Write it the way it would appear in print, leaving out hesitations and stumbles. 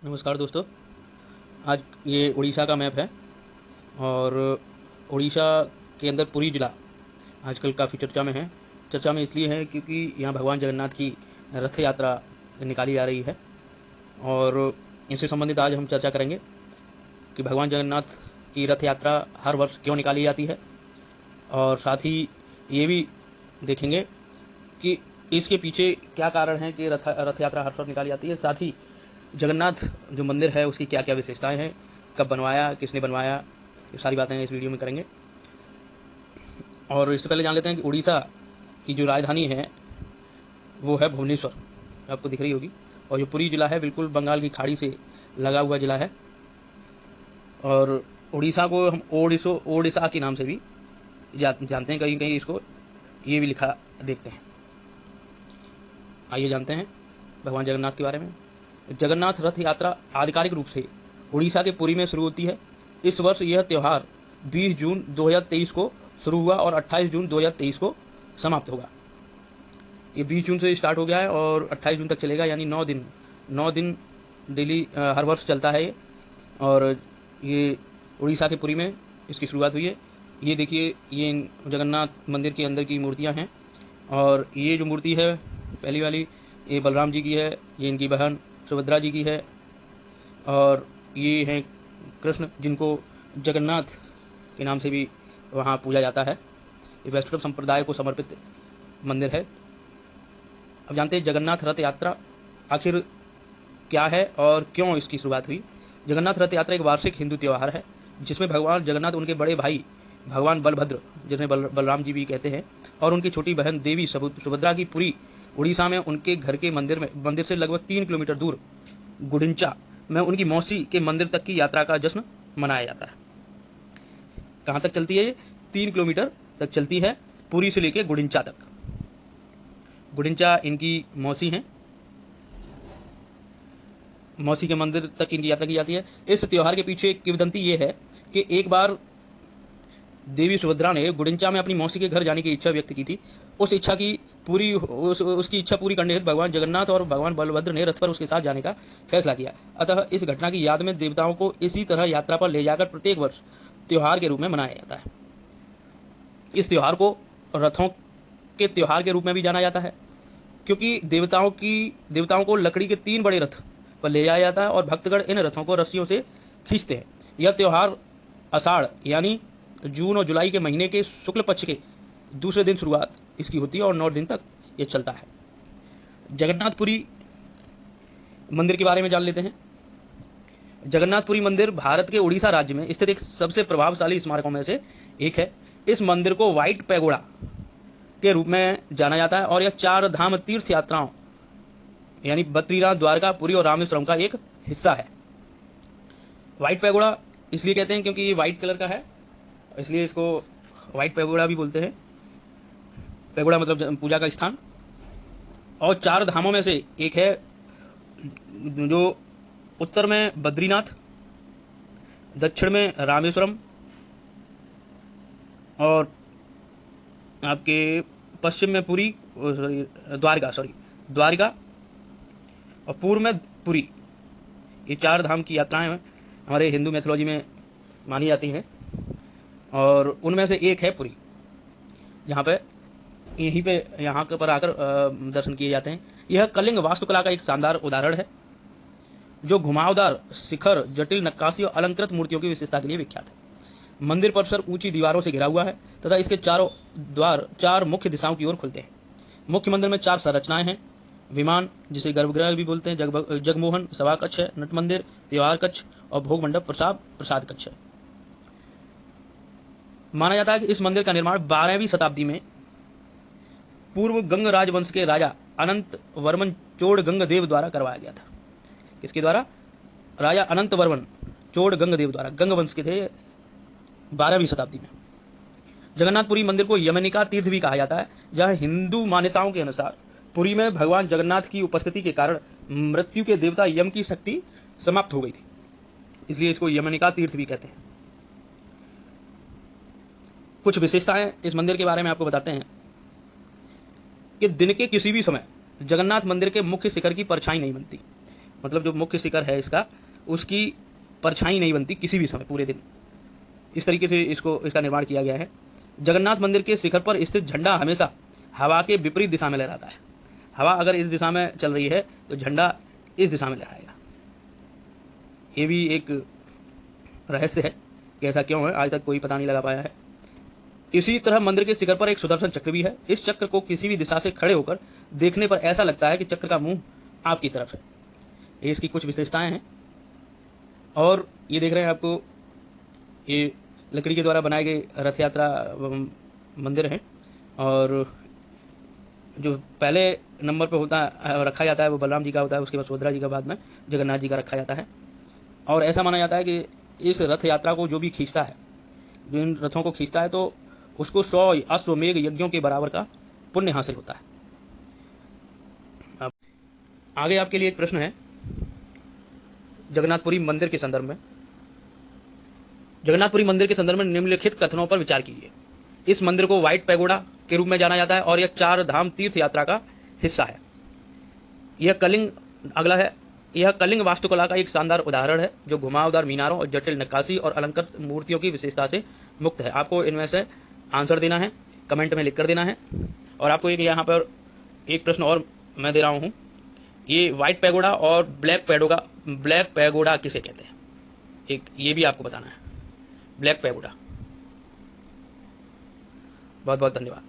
नमस्कार दोस्तों। आज ये उड़ीसा का मैप है और उड़ीसा के अंदर पुरी जिला आजकल काफ़ी चर्चा में है। चर्चा में इसलिए है क्योंकि यहाँ भगवान जगन्नाथ की रथ यात्रा निकाली जा रही है और इससे संबंधित आज हम चर्चा करेंगे कि भगवान जगन्नाथ की रथ यात्रा हर वर्ष क्यों निकाली जाती है और साथ ही ये भी देखेंगे कि इसके पीछे क्या कारण है कि रथ यात्रा हर वर्ष निकाली जाती है। साथ ही जगन्नाथ जो मंदिर है उसकी क्या क्या विशेषताएं हैं, कब बनवाया, किसने बनवाया, ये सारी बातें इस वीडियो में करेंगे। और इससे पहले जान लेते हैं कि उड़ीसा की जो राजधानी है वो है भुवनेश्वर, आपको दिख रही होगी। और जो पुरी जिला है बिल्कुल बंगाल की खाड़ी से लगा हुआ जिला है और उड़ीसा को हम ओडिशा के नाम से भी जानते हैं, कहीं कहीं इसको ये भी लिखा देखते हैं। आइए जानते हैं भगवान जगन्नाथ के बारे में। जगन्नाथ रथ यात्रा आधिकारिक रूप से उड़ीसा के पुरी में शुरू होती है। इस वर्ष यह त्यौहार 20 जून 2023 को शुरू हुआ और 28 जून 2023 को समाप्त होगा। ये 20 जून से स्टार्ट हो गया है और 28 जून तक चलेगा, यानी 9 दिन डेली हर वर्ष चलता है ये। और ये उड़ीसा के पुरी में इसकी शुरुआत हुई है। ये देखिए, ये जगन्नाथ मंदिर के अंदर की मूर्तियाँ हैं और ये जो मूर्ति है पहली वाली, ये बलराम जी की है, ये इनकी बहन सुभद्रा जी की है और ये हैं कृष्ण, जिनको जगन्नाथ के नाम से भी वहाँ पूजा जाता है। ये वैष्णव संप्रदाय को समर्पित मंदिर है। अब जानते हैं जगन्नाथ रथ यात्रा आखिर क्या है और क्यों इसकी शुरुआत हुई। जगन्नाथ रथ यात्रा एक वार्षिक हिंदू त्यौहार है जिसमें भगवान जगन्नाथ, उनके बड़े भाई भगवान बलभद्र, जिन्हें बलराम जी भी कहते हैं, और उनकी छोटी बहन देवी सुभद्रा की पुरी उड़ीसा में उनके घर के मंदिर से लगभग 3 किलोमीटर दूर गुडिंचा में उनकी मौसी के मंदिर तक की यात्रा का जश्न मनाया जाता है। कहाँ तक चलती है ये? 3 किलोमीटर तक चलती है, पुरी से लेकर गुडिंचा तक। गुडिंचा इनकी मौसी हैं, मौसी के मंदिर तक इनकी यात्रा की जाती है। इस त्योहार के पीछे किंवदंती ये है कि एक बार देवी सुभद्रा ने गुडिंचा में अपनी मौसी के घर जाने की इच्छा व्यक्त की थी। उसकी इच्छा पूरी करने हेतु भगवान जगन्नाथ और भगवान बलभद्र ने रथ पर उसके साथ जाने का फैसला किया। अतः इस घटना की याद में देवताओं को इसी तरह यात्रा पर ले जाकर प्रत्येक वर्ष त्योहार के रूप में मनाया जाता है। इस त्योहार को रथों के त्योहार के रूप में भी जाना जाता है क्योंकि देवताओं को लकड़ी के 3 बड़े रथ पर ले जाया जाता है और भक्तगण इन रथों को रस्सियों से खींचते हैं। यह त्योहार आषाढ़ यानी जून और जुलाई के महीने के शुक्ल पक्ष के दूसरे दिन शुरुआत इसकी होती है और 9 दिन तक ये चलता है। जगन्नाथपुरी मंदिर के बारे में जान लेते हैं। जगन्नाथपुरी मंदिर भारत के उड़ीसा राज्य में स्थित एक सबसे प्रभावशाली स्मारकों में से एक है। इस मंदिर को व्हाइट पैगोडा के रूप में जाना जाता है और यह 4 धाम तीर्थ यात्राओं यानी बद्रीनाथ, द्वारका, पुरी और रामेश्वरम का एक हिस्सा है। व्हाइट पैगोडा इसलिए कहते हैं क्योंकि ये व्हाइट कलर का है, इसलिए इसको व्हाइट पैगोडा भी बोलते हैं। पैगोडा मतलब पूजा का स्थान। और 4 धामों में से एक है जो उत्तर में बद्रीनाथ, दक्षिण में रामेश्वरम और आपके पश्चिम में पुरी, द्वारका और पूर्व में पुरी। ये 4 धाम की यात्राएं हमारे हिंदू मैथोलॉजी में मानी जाती हैं और उनमें से एक है पुरी, जहाँ पर आकर दर्शन किए जाते हैं। यह कलिंग वास्तुकला का एक शानदार उदाहरण है जो घुमावदार शिखर, जटिल नक्काशी और अलंकृत मूर्तियों की विशेषता के लिए विख्यात है। मंदिर परिसर ऊंची दीवारों से घिरा हुआ है तथा इसके चारों द्वार 4 मुख्य दिशाओं की ओर खुलते हैं। मुख्य मंदिर में 4 संरचनाएं हैं: विमान, जिसे गर्भगृह भी बोलते हैं, जगमोहन सभा कक्ष है, नट मंदिर, व्यवहार कक्ष और भोग मंडप प्रसाद कक्ष है। माना जाता है कि इस मंदिर का निर्माण 12वीं शताब्दी में पूर्व गंग राजवंश के राजा अनंत वर्मन चोड़ गंगदेव द्वारा करवाया गया था। किसके द्वारा? राजा अनंत वर्मन चोड़ गंगदेव द्वारा। गंग वंश के थे 12वीं शताब्दी में। जगन्नाथपुरी मंदिर को यमनिका तीर्थ भी कहा जाता है, जहां हिंदू मान्यताओं के अनुसार पुरी में भगवान जगन्नाथ की उपस्थिति के कारण मृत्यु के देवता यम की शक्ति समाप्त हो गई थी, इसलिए इसको यमनिका तीर्थ भी कहते हैं। कुछ विशेषताएं इस मंदिर के बारे में आपको बताते हैं कि दिन के किसी भी समय जगन्नाथ मंदिर के मुख्य शिखर की परछाई नहीं बनती। मतलब जो मुख्य शिखर है इसका, उसकी परछाई नहीं बनती किसी भी समय पूरे दिन। इस तरीके से इसका निर्माण किया गया है। जगन्नाथ मंदिर के शिखर पर स्थित झंडा हमेशा हवा के विपरीत दिशा में लहराता है। हवा अगर इस दिशा में चल रही है तो झंडा इस दिशा में लहराएगा। ये भी एक रहस्य है कि ऐसा क्यों है, आज तक कोई पता नहीं लगा पाया है। इसी तरह मंदिर के शिखर पर एक सुदर्शन चक्र भी है। इस चक्र को किसी भी दिशा से खड़े होकर देखने पर ऐसा लगता है कि चक्र का मुंह आपकी तरफ है। ये इसकी कुछ विशेषताएं हैं। और ये देख रहे हैं आपको, ये लकड़ी के द्वारा बनाए गए रथ यात्रा मंदिर है। और जो पहले नंबर पर होता है, रखा जाता है, वो बलराम जी का होता है, उसके बाद सुभद्रा जी का, बाद में जगन्नाथ जी का रखा जाता है। और ऐसा माना जाता है कि इस रथ यात्रा को जो भी खींचता है, जो इन रथों को खींचता है, तो उसको 100 अश्वमेघ यज्ञों के बराबर का पुण्य हासिल होता है। अब आगे आपके लिए एक प्रश्न है जगन्नाथपुरी मंदिर के संदर्भ में। जगन्नाथपुरी मंदिर के संदर्भ में निम्नलिखित कथनों पर विचार कीजिए। इस मंदिर को व्हाइट पैगोडा के रूप में जाना जाता है और यह 4 धाम तीर्थ यात्रा का हिस्सा है। यह कलिंग वास्तुकला का एक शानदार उदाहरण है, जो घुमावदार मीनारों और जटिल नक्काशी और अलंकृत मूर्तियों की विशेषता से मुक्त है। आपको इनमें से आंसर देना है, कमेंट में लिख कर देना है। और आपको एक यहाँ पर एक प्रश्न और मैं दे रहा हूँ, ये व्हाइट पैगोडा और ब्लैक पैगोडा किसे कहते हैं, एक ये भी आपको बताना है। Black pagoda. बहुत बहुत धन्यवाद।